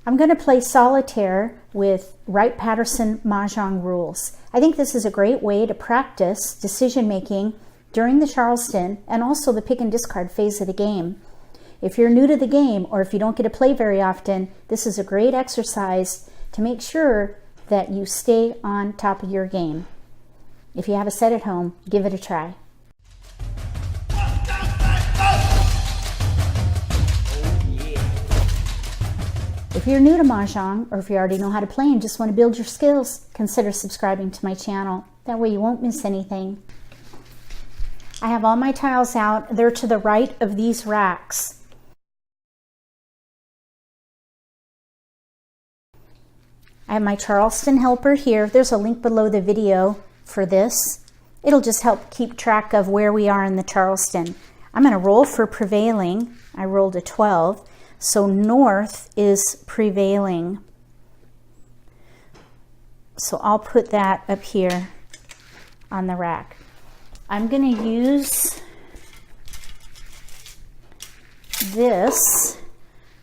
I'm going to play Solitaire with Wright-Patterson Mah Jongg rules. I think this is a great way to practice decision making during the Charleston and also the pick and discard phase of the game. If you're new to the game or if you don't get to play very often, this is a great exercise to make sure that you stay on top of your game. If you have a set at home, give it a try. If you're new to Mahjong, or if you already know how to play and just want to build your skills, consider subscribing to my channel. That way you won't miss anything. I have all my tiles out. They're to the right of these racks. I have my Charleston helper here. There's a link below the video for this. It'll just help keep track of where we are in the Charleston. I'm going to roll for prevailing. I rolled a 12. So north is prevailing. So I'll put that up here on the rack. I'm going to use this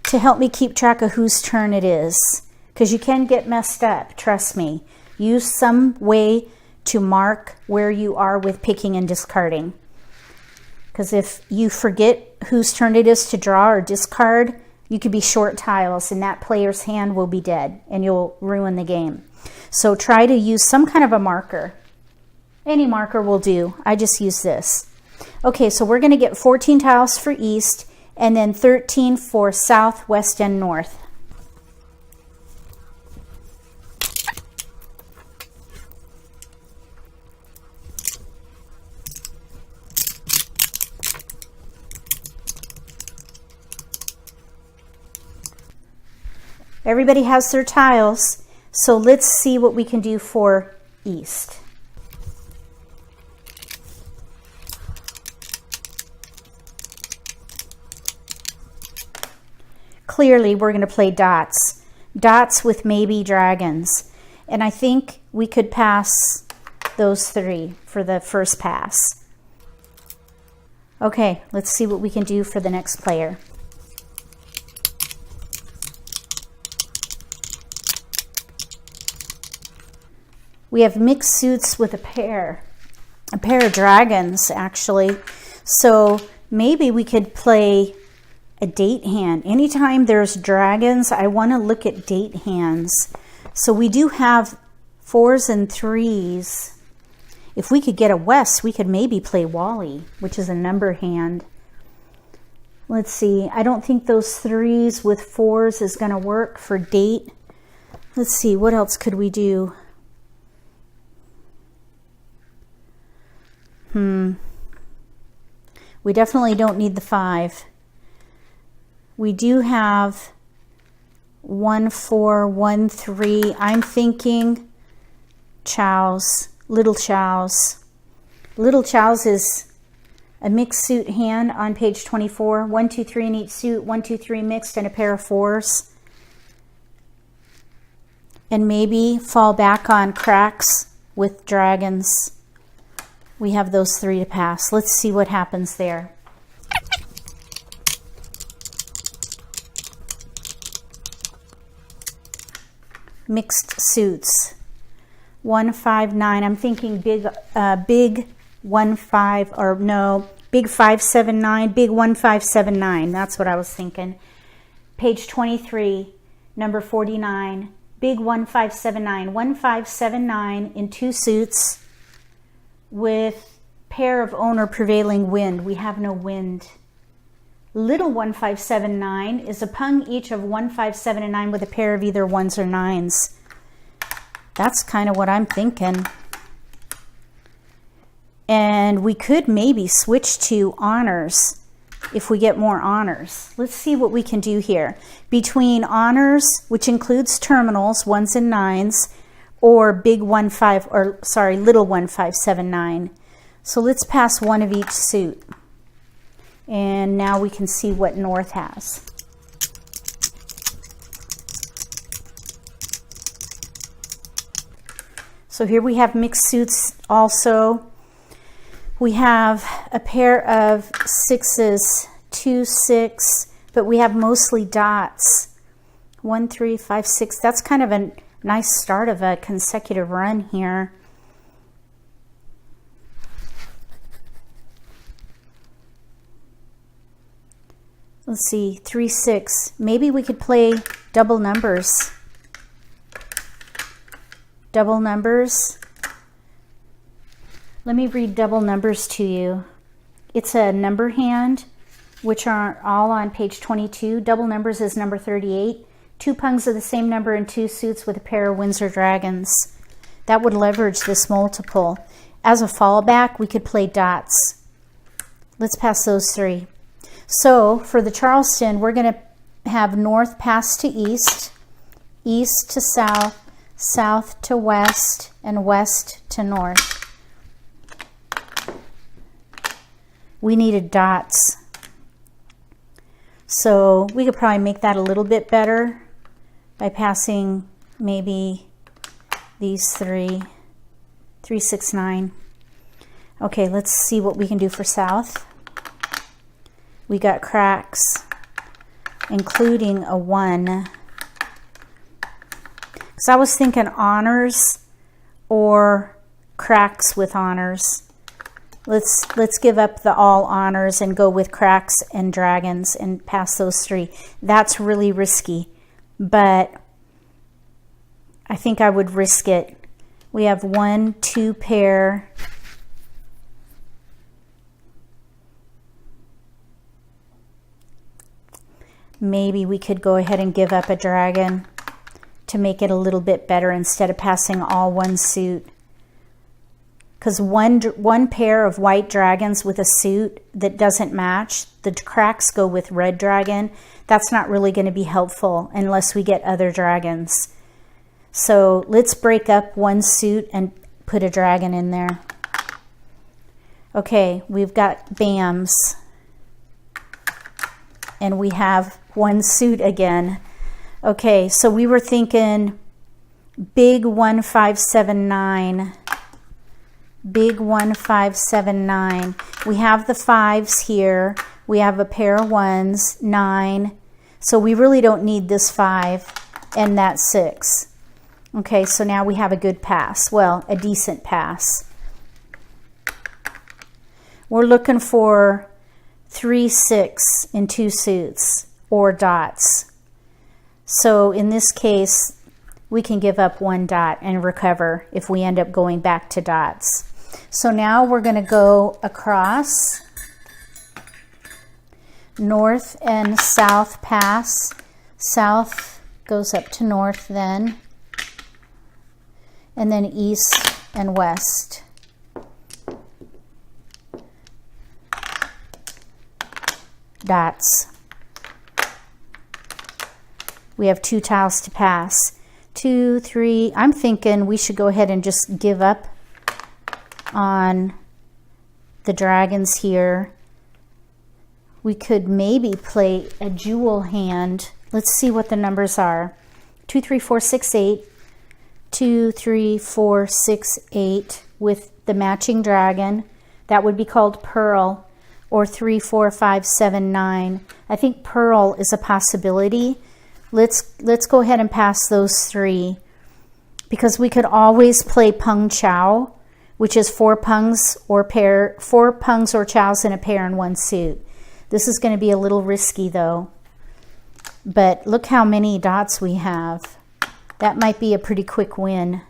to help me keep track of whose turn it is, because you can get messed up, trust me. Use some way to mark where you are with picking and discarding. Because if you forget whose turn it is to draw or discard, you could be short tiles and that player's hand will be dead and you'll ruin the game. So try to use some kind of a marker. Any marker will do. I just use this. Okay, so we're going to get 14 tiles for east and then 13 for south, west, and north. Everybody has their tiles, so let's see what we can do for east. Clearly, we're going to play dots. Dots with maybe dragons. And I think we could pass those three for the first pass. Okay, let's see what we can do for the next player. We have mixed suits with a pair of dragons, actually. So maybe we could play a date hand. Anytime there's dragons, I want to look at date hands. So we do have 4s and 3s. If we could get a west, we could maybe play Wally, which is a number hand. Let's see. I don't think those 3s with 4s is going to work for date. Let's see. What else could we do? We definitely don't need the 5. We do have 1, 4, 1, 3. I'm thinking chows, little chows. Little chows is a mixed suit hand on page 24. 1, 2, 3 in each suit, 1, 2, 3 mixed, and a pair of 4s. And maybe fall back on cracks with dragons. We have those 3 to pass. Let's see what happens there. Mixed suits. 1, 5, 9. I'm thinking big 1, 5, or no, big 5, 7, 9, big 1, 5, 7, 9. That's what I was thinking. Page 23, number 49. Big 1, 5, 7, 9. 1, 5, 7, 9 in 2 suits. With pair of owner prevailing wind. We have no wind. Little 1, 5, 7, 9 is a pung each of 1, 5, 7, and 9 with a pair of either 1s or 9s. That's kind of what I'm thinking. And we could maybe switch to honors if we get more honors. Let's see what we can do here. Between honors, which includes terminals, 1s and 9s, or big 1, 5, or sorry, little 1, 5, 7, 9. So let's pass 1 of each suit. And now we can see what north has. So here we have mixed suits also. We have a pair of 6s, 2, 6, but we have mostly dots. 1, 3, 5, 6. That's kind of a nice start of a consecutive run here. Let's see, 3, 6. Maybe we could play double numbers. Double numbers. Let me read double numbers to you. It's a number hand, which are all on page 22. Double numbers is number 38. 2 pungs of the same number and 2 suits with a pair of Windsor Dragons. That would leverage this multiple. As a fallback, we could play dots. Let's pass those 3. So for the Charleston, we're going to have north pass to east, east to south, south to west, and west to north. We needed dots. So we could probably make that a little bit better by passing maybe these 3, 3, 6, 9. Okay, let's see what we can do for south. We got cracks, including a 1. So I was thinking honors or cracks with honors. Let's give up the all honors and go with cracks and dragons and pass those 3. That's really risky, but I think I would risk it. We have 1, 2 pair. Maybe we could go ahead and give up a dragon to make it a little bit better instead of passing all 1 suit. Because one pair of white dragons with a suit that doesn't match, the cracks go with red dragon. That's not really going to be helpful unless we get other dragons. So let's break up 1 suit and put a dragon in there. Okay, we've got BAMs. And we have 1 suit again. Okay, so we were thinking big 1, 5, 7, 9. Big 1, 5, 7, 9. We have the 5s here. We have a pair of 1s, 9. So we really don't need this 5 and that 6. Okay, so now we have a good pass. Well, a decent pass. We're looking for 3, 6 in 2 suits or dots. So in this case, we can give up 1 dot and recover if we end up going back to dots. So now we're going to go across north and south pass. South goes up to north then, and then east and west. Dots. We have 2 tiles to pass. 2, 3. I'm thinking we should go ahead and just give up on the dragons here. We could maybe play a jewel hand. Let's see what the numbers are. 2, 3, 4, 6, 8. 2, 3, 4, 6, 8 with the matching dragon. That would be called pearl. Or 3, 4, 5, 7, 9. I think pearl is a possibility. Let's go ahead and pass those 3, because we could always play pung chow, which is 4 pungs or chows in a pair in 1 suit. This is going to be a little risky though. But look how many dots we have. That might be a pretty quick win.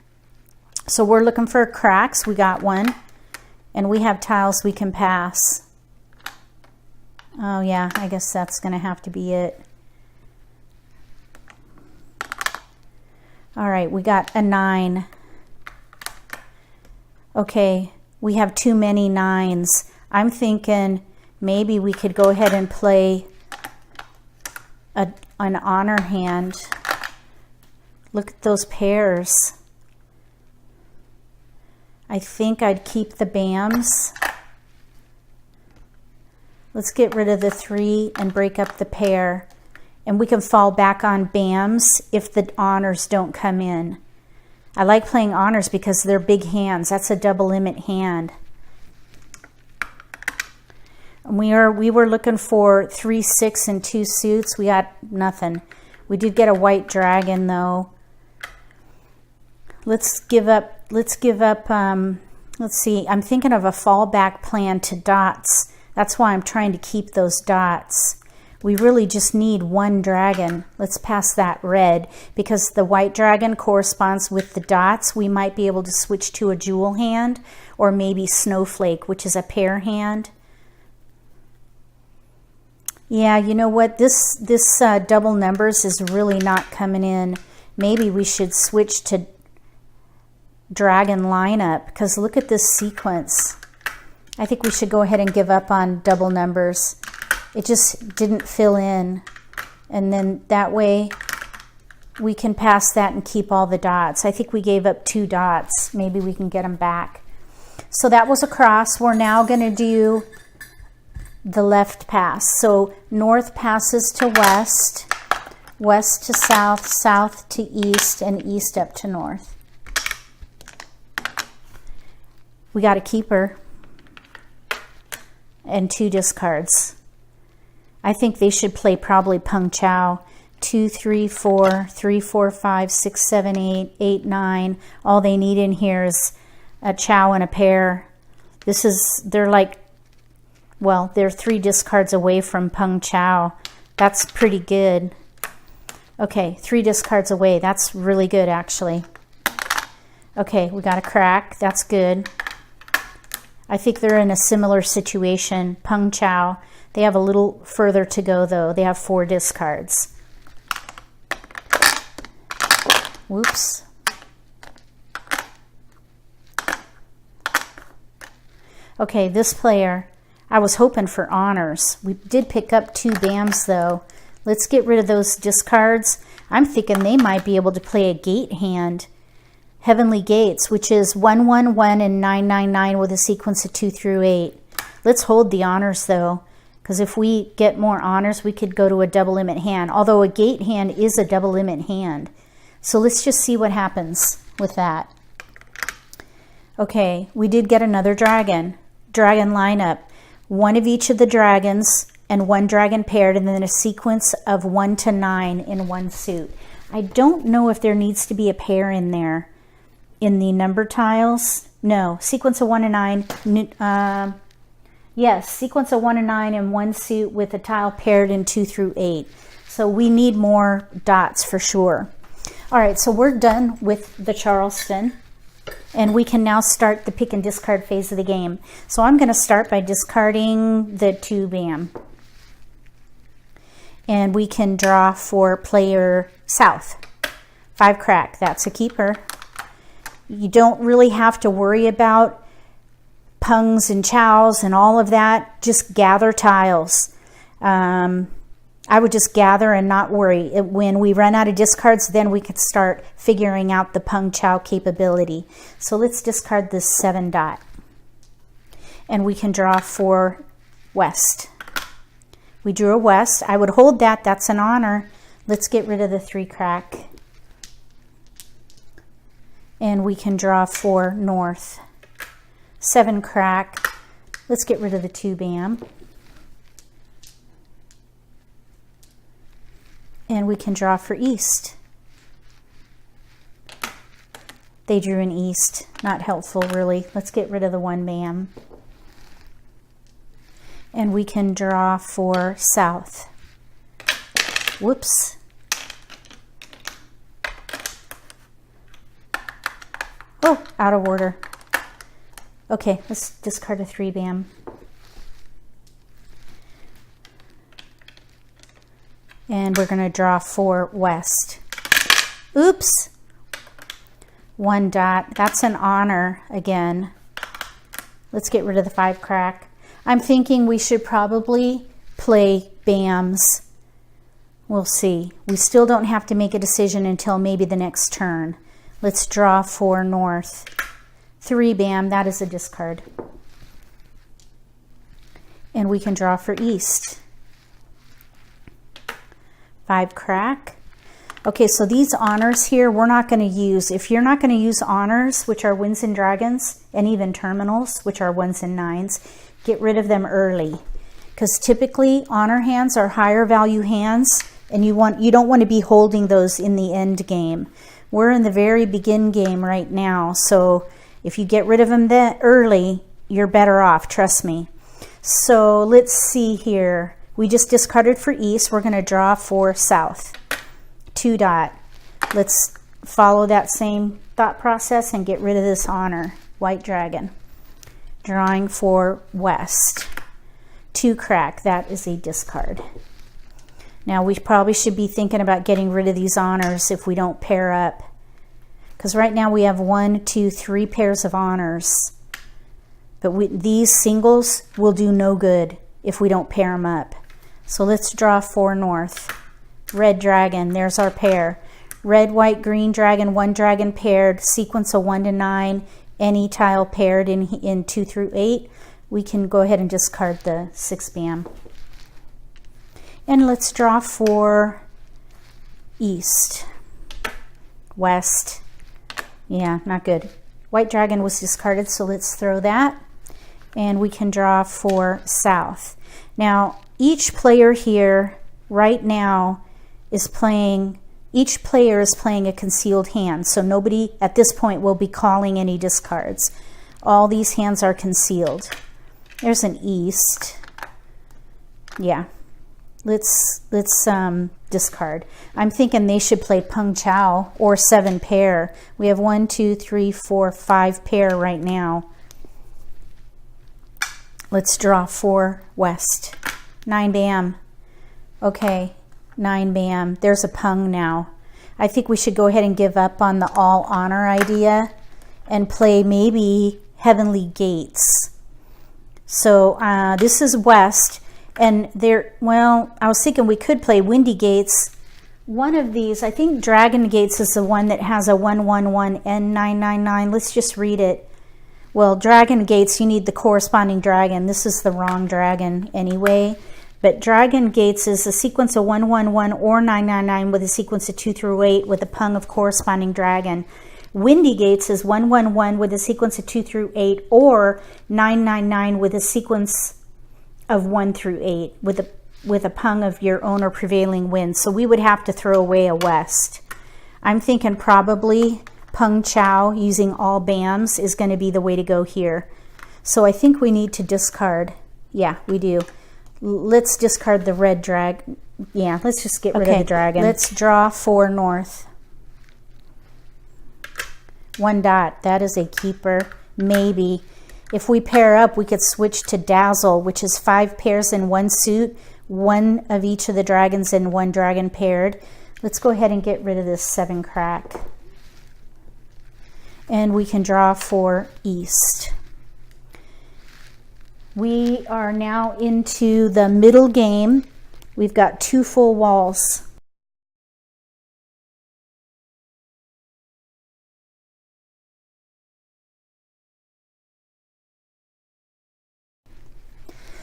So we're looking for cracks. We got 1, and we have tiles we can pass. Oh yeah, I guess that's going to have to be it. All right, we got a 9. Okay, we have too many 9s. I'm thinking maybe we could go ahead and play an honor hand. Look at those pairs. I think I'd keep the BAMs. Let's get rid of the 3 and break up the pair. And we can fall back on BAMs if the honors don't come in. I like playing honors because they're big hands. That's a double limit hand. And we were looking for 3, 6 and 2 suits. We got nothing. We did get a white dragon though. Let's give up, let's see, I'm thinking of a fallback plan to dots. That's why I'm trying to keep those dots. We really just need one dragon. Let's pass that red, because the white dragon corresponds with the dots. We might be able to switch to a jewel hand, or maybe snowflake, which is a pair hand. Yeah, you know what? This double numbers is really not coming in. Maybe we should switch to dragon lineup, because look at this sequence. I think we should go ahead and give up on double numbers. It just didn't fill in. And then that way we can pass that and keep all the dots. I think we gave up 2 dots. Maybe we can get them back. So that was a cross. We're now going to do the left pass. So north passes to west, west to south, south to east, and east up to north. We got a keeper and 2 discards. I think they should play probably Peng Chao. 2, 3, 4, 3, 4, 5, 6, 7, 8, 8, 9. All they need in here is a Chao and a pair. They're like, well, they're 3 discards away from Peng Chao. That's pretty good. Okay, 3 discards away. That's really good, actually. Okay, we got a crack. That's good. I think they're in a similar situation. Peng Chao. They have a little further to go, though. They have 4 discards. Whoops. Okay, this player, I was hoping for honors. We did pick up 2 BAMs, though. Let's get rid of those discards. I'm thinking they might be able to play a gate hand. Heavenly Gates, which is 1, 1, 1, and 9, 9, 9 with a sequence of 2 through 8. Let's hold the honors, though, because if we get more honors, we could go to a double limit hand, although a gate hand is a double limit hand. So let's just see what happens with that. Okay, we did get another dragon. Dragon lineup. 1 of each of the dragons and 1 dragon paired, and then a sequence of 1 to 9 in 1 suit. I don't know if there needs to be a pair in there in the number tiles. No, sequence of 1 to 9. Yes, sequence of 1 to 9 in 1 suit with a tile paired in 2 through 8. So we need more dots for sure. All right, so we're done with the Charleston, and we can now start the pick and discard phase of the game. So I'm going to start by discarding the 2 BAM. And we can draw for player south. 5 crack, that's a keeper. You don't really have to worry about Pengs and Chows and all of that. Just gather tiles. I would just gather and not worry. When we run out of discards, then we could start figuring out the Peng Chao capability. So let's discard this 7 dot. And we can draw for west. We drew a west. I would hold that. That's an honor. Let's get rid of the 3 crack. And we can draw for north. 7 crack. Let's get rid of the 2 BAM. And we can draw for east. They drew an east. Not helpful, really. Let's get rid of the 1 BAM. And we can draw for south. Whoops. Oh, out of order. Okay, let's discard a 3 BAM. And we're going to draw for west. Oops. 1 dot. That's an honor again. Let's get rid of the 5 crack. I'm thinking we should probably play BAMs. We'll see. We still don't have to make a decision until maybe the next turn. Let's draw for north. 3 BAM. That is a discard. And we can draw for east. 5 crack. Okay, so these honors here, we're not going to use. If you're not going to use honors, which are winds and dragons, and even terminals, which are 1s and 9s, get rid of them early. Because typically, honor hands are higher value hands And you don't want to be holding those in the end game. We're in the very begin game right now, so if you get rid of them that early, you're better off, trust me. So let's see here. We just discarded for east. We're going to draw for south. 2 dot. Let's follow that same thought process and get rid of this honor. White dragon. Drawing for west. 2 crack. That is a discard. Now we probably should be thinking about getting rid of these honors if we don't pair up. Because right now we have 1, 2, 3 pairs of honors. But these singles will do no good if we don't pair them up. So let's draw 4 north. Red dragon, there's our pair. Red, white, green dragon, 1 dragon paired, sequence of 1 to 9, any tile paired in 2 through 8. We can go ahead and discard the 6 bam. And let's draw for east, west. Yeah, not good. White dragon was discarded, so let's throw that. And we can draw for south. Now, each player here right now is playing, each player is playing a concealed hand. So nobody at this point will be calling any discards. All these hands are concealed. There's an east. Yeah. Let's discard. I'm thinking they should play Peng Chao or 7 pair. We have 1, 2, 3, 4, 5 pair right now. Let's draw for west. 9 bam. Okay, 9 bam. There's a Peng now. I think we should go ahead and give up on the all honor idea and play maybe Heavenly Gates. So this is west. And there, well, I was thinking we could play Windy Gates. One of these, I think Dragon Gates is the one that has a 111 and 999. Let's just read it. Well, Dragon Gates, you need the corresponding dragon. This is the wrong dragon anyway. But Dragon Gates is a sequence of 111 or 999 with a sequence of 2 through 8 with a Peng of corresponding dragon. Windy Gates is 111 with a sequence of 2 through 8 or 999 with a sequence of 1 through 8 with a Peng of your own or prevailing wind. So we would have to throw away a west. I'm thinking probably Peng Chao using all bams is going to be the way to go here. So I think we need to discard. Yeah, we do. Let's discard the red dragon. Yeah, let's just get rid of the dragon. Let's draw 4 north. 1 dot. That is a keeper. Maybe. If we pair up, we could switch to Dazzle, which is 5 pairs in 1 suit, 1 of each of the dragons and 1 dragon paired. Let's go ahead and get rid of this 7 crack. And we can draw for east. We are now into the middle game. We've got 2 full walls.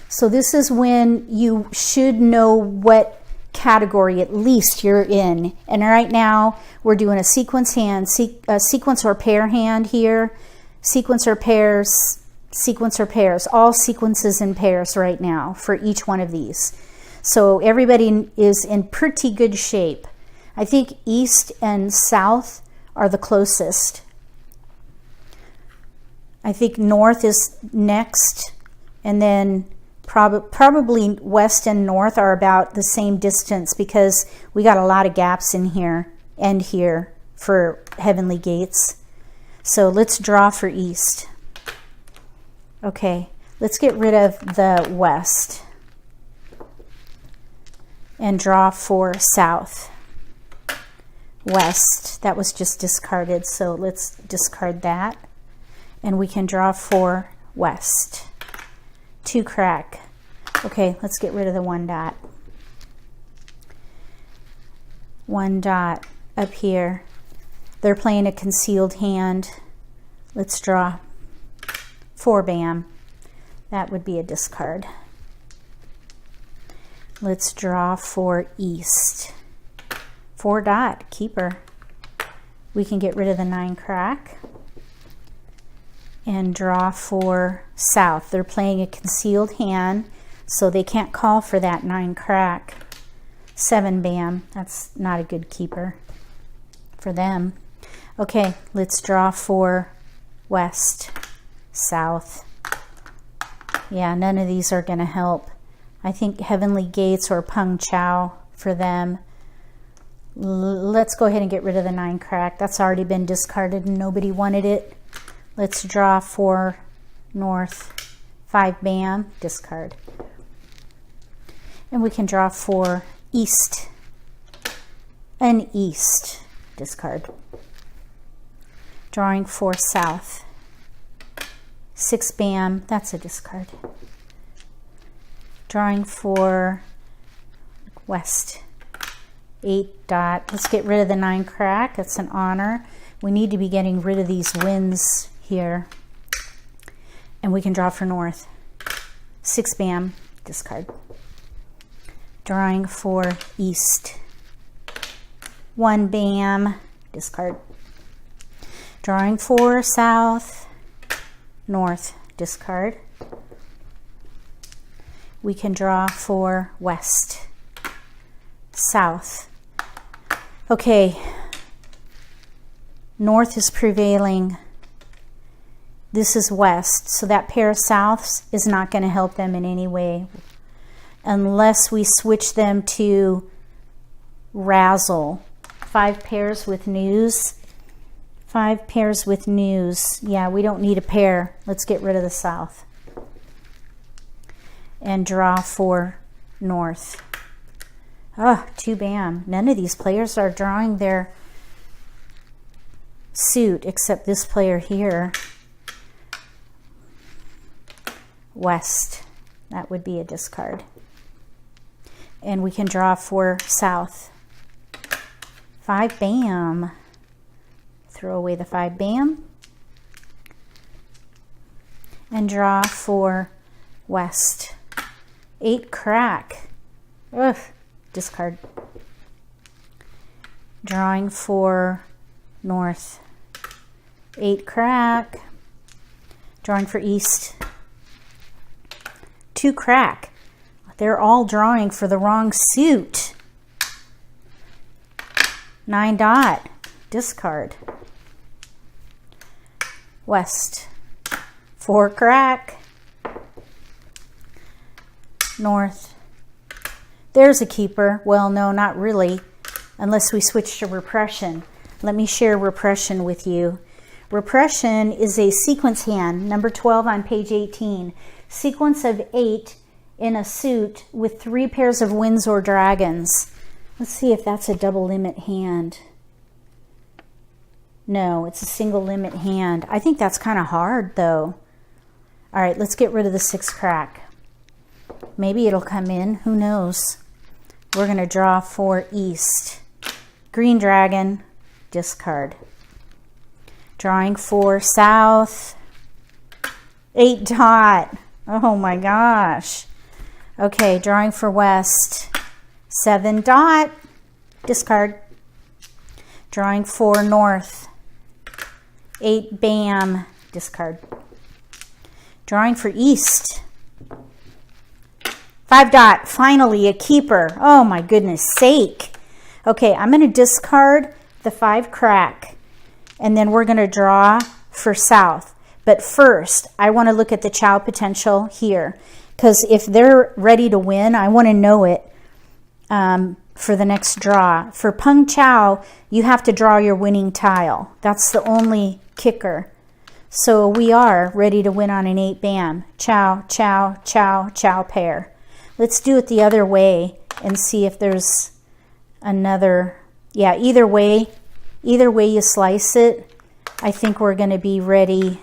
So this is when you should know what category at least you're in. And right now we're doing a sequence hand, a sequence or pair hand here, sequence or pairs, sequence or pairs, all sequences in pairs right now for each one of these. So everybody is in pretty good shape. I think east and south are the closest. I think north is next, and then probably west and north are about the same distance because we got a lot of gaps in here and here for Heavenly Gates. So let's draw for east. Okay, let's get rid of the west and draw for south. West, that was just discarded, so let's discard that. And we can draw for west. 2 crack. Okay, let's get rid of the 1 dot. 1 dot up here. They're playing a concealed hand. Let's draw 4 bam. That would be a discard. Let's draw for east. 4 dot, keeper. We can get rid of the 9 crack and draw for south. They're playing a concealed hand, so they can't call for that 9 crack. 7 bam. That's not a good keeper for them. Okay, let's draw for west, south. Yeah, none of these are going to help. I think Heavenly Gates or Pung Chow for them. Let's go ahead and get rid of the 9 crack. That's already been discarded and nobody wanted it. Let's draw for north, 5 bam, discard. And we can draw for east and east, discard. Drawing for south, 6 bam, that's a discard. Drawing for west, 8 dot. Let's get rid of the 9 crack. That's an honor. We need to be getting rid of these winds here. And we can draw for north, 6 bam, discard. Drawing for east, 1 bam, discard. Drawing for south, north, discard. We can draw for west, south. Okay, north is prevailing. This is west, so that pair of souths is not going to help them in any way unless we switch them to razzle. 5 pairs with news. 5 pairs with news. Yeah, we don't need a pair. Let's get rid of the south. And draw for north. Oh, 2 bam. None of these players are drawing their suit except this player here. West. That would be a discard. And we can draw for south. 5 bam. Throw away the 5 bam. And draw for west. 8 crack. Ugh. Discard. Drawing for north. 8 crack. Drawing for east. 2 crack. They're all drawing for the wrong suit. 9 dot. Discard. West. 4 crack. North. There's a keeper. Well, no, not really, unless we switch to repression. Let me share repression with you. Repression is a sequence hand, number 12 on page 18. Sequence of 8 in a suit with 3 pairs of winds or dragons. Let's see if that's a double limit hand. No, it's a single limit hand. I think that's kind of hard though. All right, let's get rid of the 6 crack. Maybe it'll come in, who knows? We're going to draw for east. Green dragon, discard. Drawing for south. 8 dot. Oh my gosh. Okay, drawing for west. 7 dot. Discard. Drawing for north. 8 bam. Discard. Drawing for east. 5 dot. Finally a keeper. Oh my goodness sake. Okay, I'm going to discard the 5 crack. And then we're going to draw for south. But first, I want to look at the Chow potential here. Because if they're ready to win, I want to know it for the next draw. For Pung Chow, you have to draw your winning tile. That's the only kicker. So we are ready to win on an 8 bam. Chow, chow, chow, chow pair. Let's do it the other way and see if there's another. Yeah, either way you slice it, I think we're going to be ready.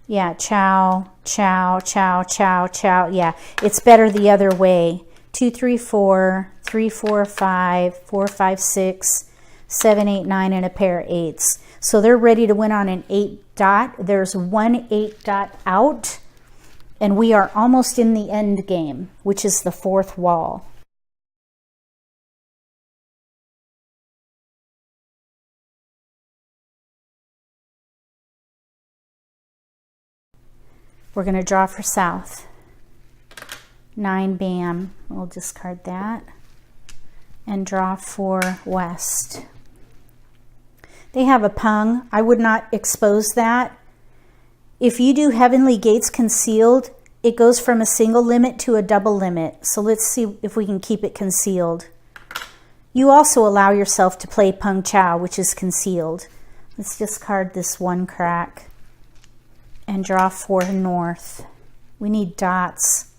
Yeah, chow, chow, chow, chow, chow. Yeah, it's better the other way. 2, 3, 4, 3, 4, 5, 4, 5, 6, 7, 8, 9, and a pair of 8s. So they're ready to win on an 8 dot. There's 1 8 dot out, and we are almost in the end game, which is the 4th wall. We're going to draw for south. 9 bam. We'll discard that. and draw for west. They have a pung. I would not expose that. If you do heavenly gates concealed, it goes from a single limit to a double limit. So let's see if we can keep it concealed. You also allow yourself to play pung chow, which is concealed. Let's discard this one crack and draw for north. We need dots.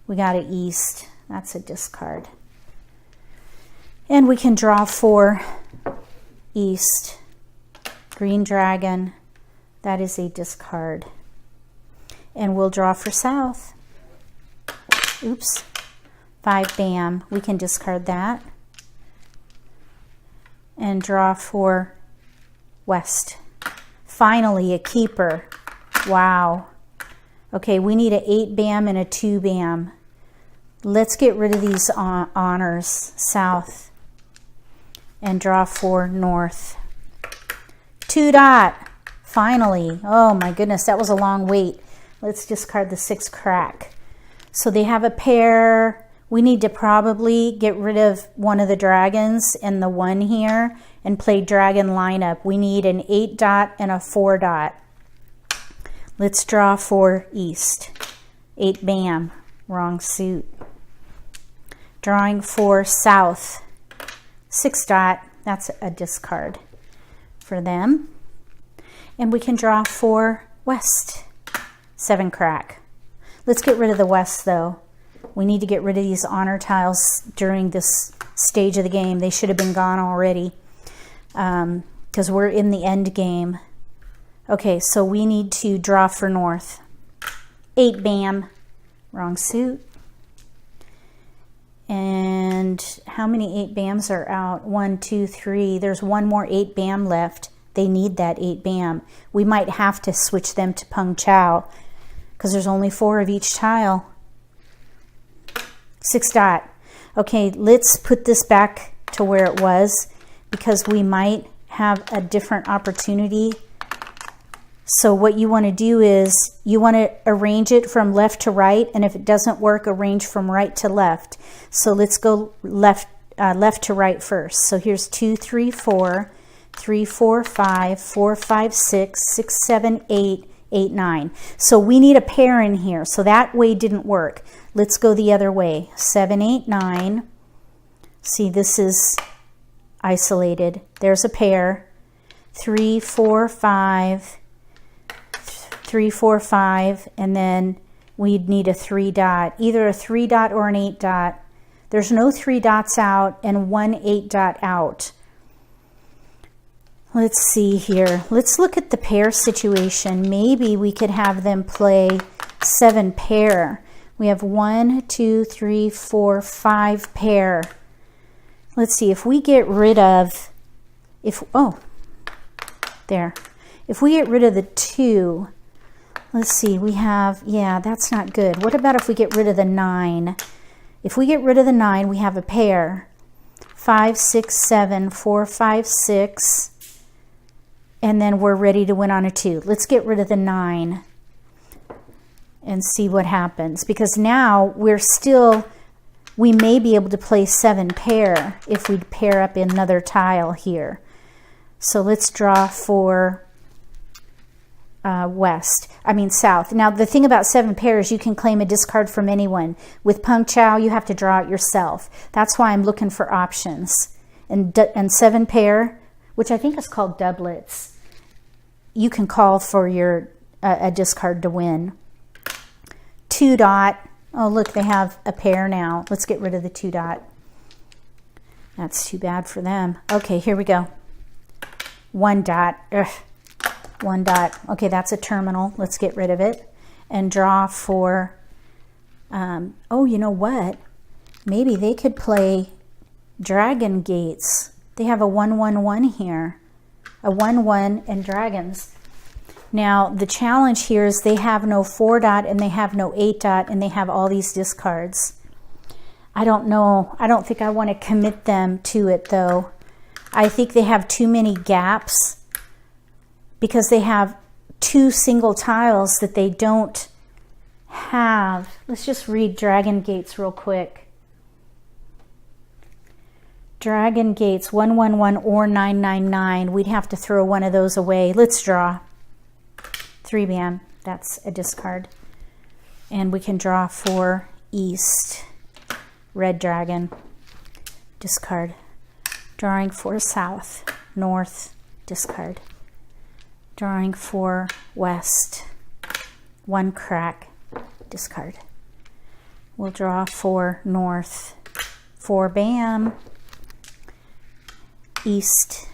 We got an east. That's a discard. And we can draw for east. Green dragon. That is a discard. And we'll draw for south. Oops. 5 bam. We can discard that. And draw for west. Finally, a keeper. Wow. Okay, we need an 8 bam and a 2 bam. Let's get rid of these honors. South. And draw for north. 2 dot. Finally. Oh my goodness, that was a long wait. Let's discard the 6 crack. So they have a pair. We need to probably get rid of one of the dragons and the 1 here and play dragon lineup. We need an 8 dot and a 4 dot. Let's draw for east. 8 bam. Wrong suit. Drawing for south. 6 dot. That's a discard for them. And we can draw for west. 7 crack. Let's get rid of the west though. We need to get rid of these honor tiles during this stage of the game. They should have been gone already because we're in the end game. Okay, so we need to draw for north. 8 bam. Wrong suit. And how many 8 bams are out? 1, 2, 3. There's one more 8 bam left. They need that 8 bam. We might have to switch them to pung chow because there's only 4 of each tile. 6 dot. Okay, let's put this back to where it was because we might have a different opportunity. So what you want to do is you want to arrange it from left to right, and if it doesn't work, arrange from right to left. So let's go left to right first. So here's 2, 3, 4, 3, 4, 5, 4, 5, 6, 6, 7, 8, 8, 9. So we need a pair in here. So that way didn't work. Let's go the other way. 7, 8, 9. See, this is isolated. There's a pair. 3, 4, 5. 3, 4, 5, and then we'd need a 3 dot, either a 3 dot or an 8 dot. There's no 3 dots out and 1 8 dot out. Let's see here. Let's look at the pair situation. Maybe we could have them play 7 pair. We have 1, 2, 3, 4, 5 pair. Let's see if we get rid of, if we get rid of the 2. Let's see, we have, yeah, that's not good. What about if we get rid of the 9? If we get rid of the 9, we have a pair. 5, 6, 7, 4, 5, 6. And then we're ready to win on a 2. Let's get rid of the 9 and see what happens. Because now we may be able to play 7 pair if we pair up another tile here. So let's draw for south. Now the thing about 7 pairs, you can claim a discard from anyone. With pung chow, you have to draw it yourself. That's why I'm looking for options. And 7 pair, which I think is called doublets, you can call for your a discard to win. 2 dot. Oh look, they have a pair now. Let's get rid of the 2 dot. That's too bad for them. Okay, here we go. 1 dot. Ugh. 1 dot. Okay, that's a terminal. Let's get rid of it and draw for, oh, you know what? Maybe they could play dragon gates. They have a 1, 1, 1 here. A 1, 1 and dragons. Now, the challenge here is they have no 4 dot and they have no 8 dot and they have all these discards. I don't know. I don't think I want to commit them to it, though. I think they have too many gaps because they have 2 single tiles that they don't have. Let's just read Dragon Gates real quick. Dragon gates 111 or 999. We'd have to throw one of those away. Let's draw. 3 bam. That's a discard. And we can draw for east. Red dragon. Discard. Drawing for south. North. Discard. Drawing for west. 1 crack. Discard. We'll draw for north. 4 bam. East.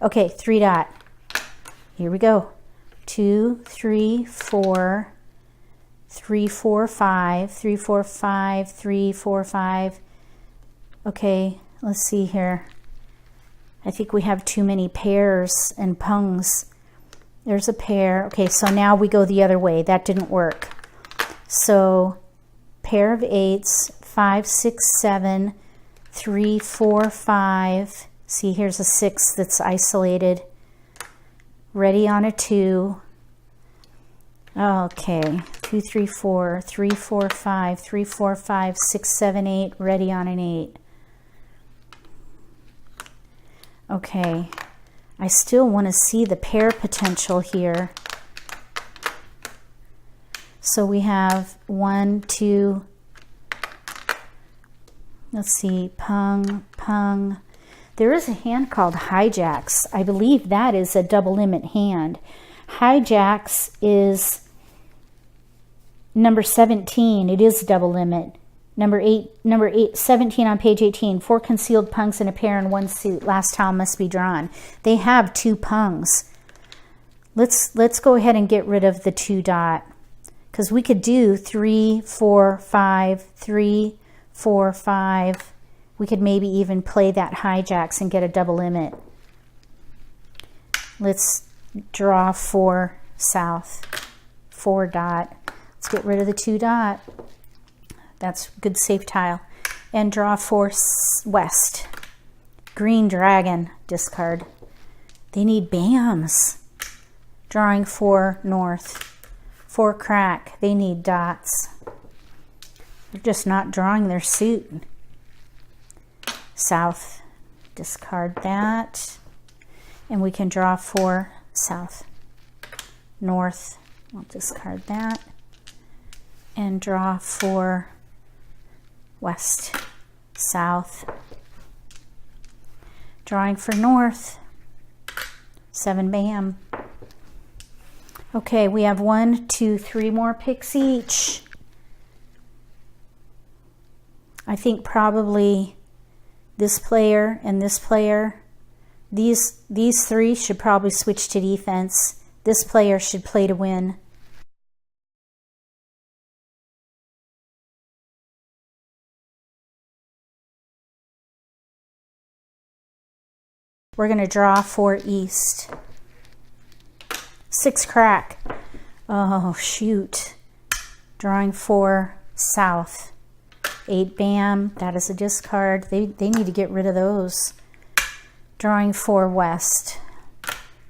Okay, 3 dot. Here we go. 2, 3, 4, 3, 4, 5, 3, 4, 5, 3, 4, 5. Okay, let's see here. I think we have too many pairs and pungs. There's a pair. Okay, so now we go the other way. That didn't work. So pair of 8s, 5, 6, 7, 3, 4, 5. See, here's a 6 that's isolated. Ready on a 2. Okay, 2, 3, 4, 3, 4, 5, 3, 4, 5, 6, 7, 8. Ready on an 8. Okay, I still want to see the pair potential here. So we have 1, 2, let's see, pung, pung. There is a hand called hijacks. I believe that is a double limit hand. Hijacks is number 17. It is double limit. Number 8, 17 on page 18. 4 concealed pungs in a pair and 1 suit. Last tile must be drawn. They have 2 pungs. Let's go ahead and get rid of the 2 dot. Because we could do 3, 4, 5, 3, 4, 5. We could maybe even play that hijacks and get a double limit. Let's draw for south. 4 dot. Let's get rid of the 2 dot. That's good safe tile. And draw for west. Green dragon. Discard. They need bams. Drawing for north. 4 crack. They need dots. They're just not drawing their suit. South. Discard that. And we can draw for south. North. I'll discard that. And draw for west. South. Drawing for north. 7 bam. Okay, we have 1, 2, 3 more picks each. I think probably this player and this player, these 3 should probably switch to defense. This player should play to win. We're going to draw for east. 6 crack. Oh, shoot. Drawing for south. 8 bam. That is a discard. They need to get rid of those. Drawing for west.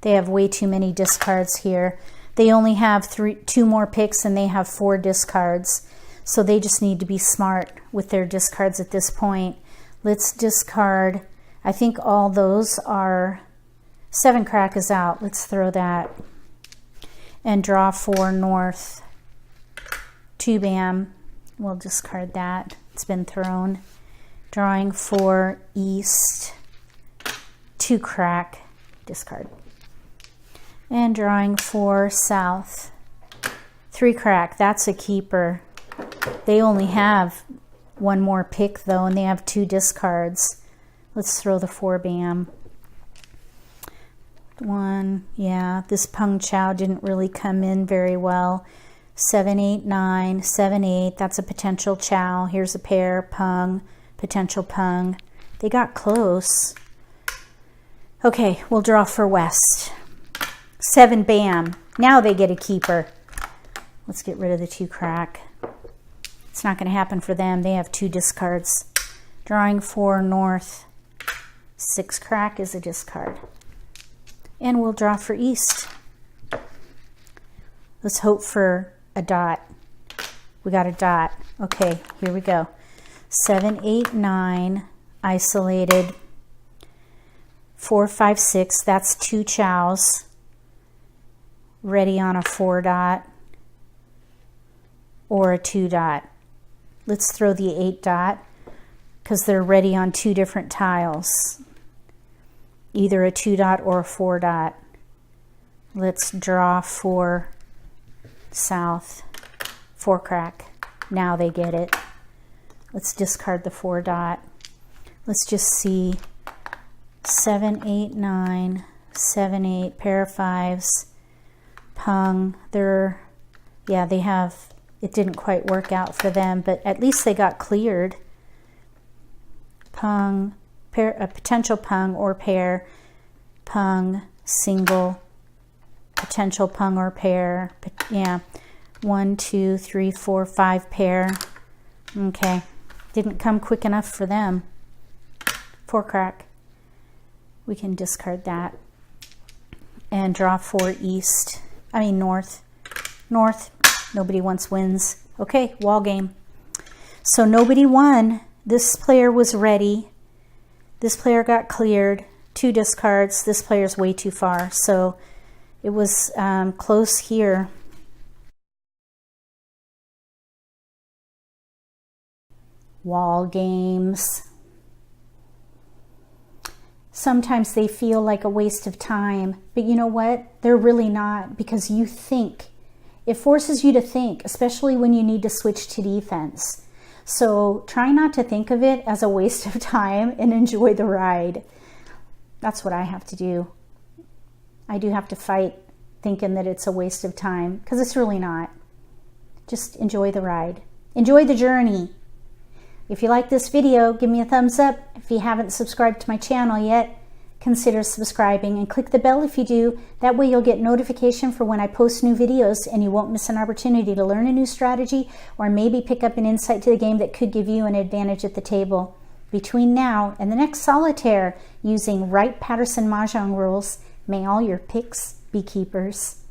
They have way too many discards here. They only have 2 more picks and they have 4 discards. So they just need to be smart with their discards at this point. Let's discard. I think all those are 7 crack is out. Let's throw that. And draw for north. 2 bam. We'll discard that. It's been thrown. Drawing for east. 2 crack. Discard. And drawing for south. 3 crack. That's a keeper. They only have 1 more pick though, and they have 2 discards. Let's throw the 4 bam. 1, yeah, this pung chow didn't really come in very well. 7, 8, 9, 7, 8, that's a potential chow. Here's a pair, pung, potential pung. They got close. Okay, we'll draw for west. 7 bam. Now they get a keeper. Let's get rid of the 2 crack. It's not going to happen for them. They have 2 discards. Drawing for north. 6 crack is a discard. And we'll draw for east. Let's hope for a dot. We got a dot. Okay, here we go. 7, 8, 9, isolated. 4, 5, 6, that's 2 chows ready on a 4 dot or a 2 dot. Let's throw the 8 dot because they're ready on 2 different tiles, either a 2 dot or a 4 dot. Let's draw 4 south, 4 crack. Now they get it. Let's discard the 4 dot. Let's just see. 7, 8, 9, 7, 8, pair of 5s, pung. Yeah, they have, it didn't quite work out for them, but at least they got cleared. Pung, pair, a potential pung or pair, pung, single, potential pung or pair. Yeah, 1, 2, 3, 4, 5 pair. Okay, didn't come quick enough for them. 4 crack. We can discard that and draw 4 north. North, nobody wants wins. Okay, wall game. So nobody won. This player was ready. This player got cleared. 2 discards. This player's way too far. So it was close here. Wall games. Sometimes they feel like a waste of time, but you know what? They're really not, because you think. It forces you to think, especially when you need to switch to defense. So try not to think of it as a waste of time and enjoy the ride. That's what I have to do. I do have to fight thinking that it's a waste of time, because it's really not. Just enjoy the ride. Enjoy the journey. If you like this video, give me a thumbs up. If you haven't subscribed to my channel yet, consider subscribing and click the bell if you do. That way you'll get notification for when I post new videos and you won't miss an opportunity to learn a new strategy or maybe pick up an insight to the game that could give you an advantage at the table. Between now and the next Solitaire, using Wright-Patterson Mah Jongg rules, may all your picks be keepers.